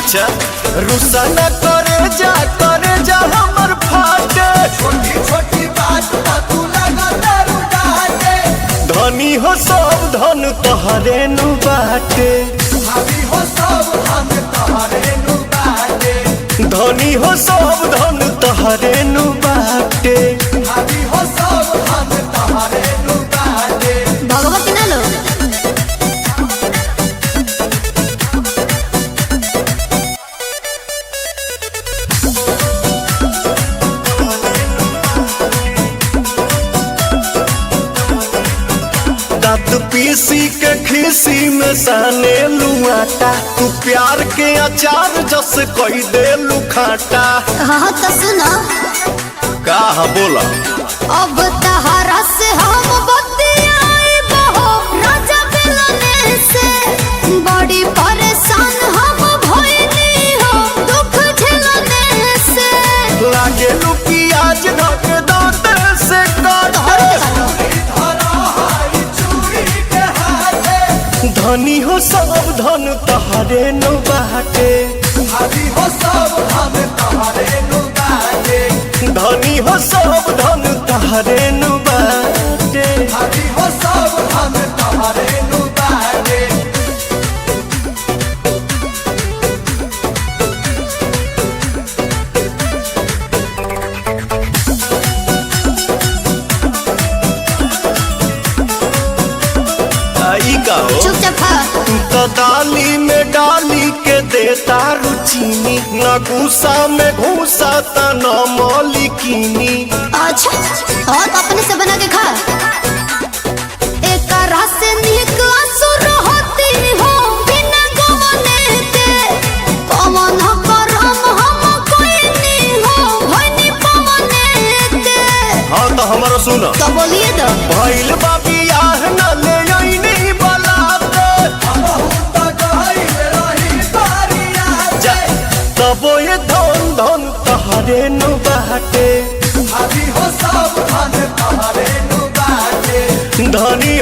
अच्छा रुसा न करे जा हमर फाटे छोटी छोटी बात पर तू लगा दारू डाटे। धनी हो सब धन तोहरे नु बाटे भाभी हो सब हम तोहरे नु बाटे। धनी हो सब धन तोहरे नु बाटे भाभी हो सब हम तोहरे नु बाटे। भगवती ना लो दांत पीसी के खीसी में साने लुआटा तू प्यार के अचार जस कोई दे लुखाटा। हाँ तो सुनो का बोला अब तहरा से हम बतियाए बहो राजा मिलने से बड़ी परेशान हम भइली हो दुख झेलने से। लागे लू प्याज ढक दांत से काटे धनी हो सब धन तोहरे नु बाटे। भाभी हो सब हम तोहरे नु बाटे। धनी हो सब धन तोहरे नु बाटे। भाभी हो सब हम तोहरे नु बाटे। आई का हो चुपचाप खा। तो डाली में डाली के देता रुचीनी न गुस्सा में घूसा त न मौलिकीनी। अच्छा और अपने से बना के खा। एक रस से निक असुर होती हो बिना गवने के पवन करम हम कोई नहीं हो भनी पवने के। हाँ तो हमारा सुन तो बोलिए तो भइल बा बियाह न ले आईनी बलाते जा तबो ये धन धन तोहरे नु बाटे। भाभी हो सब धन तोहरे नु बाटे। धनी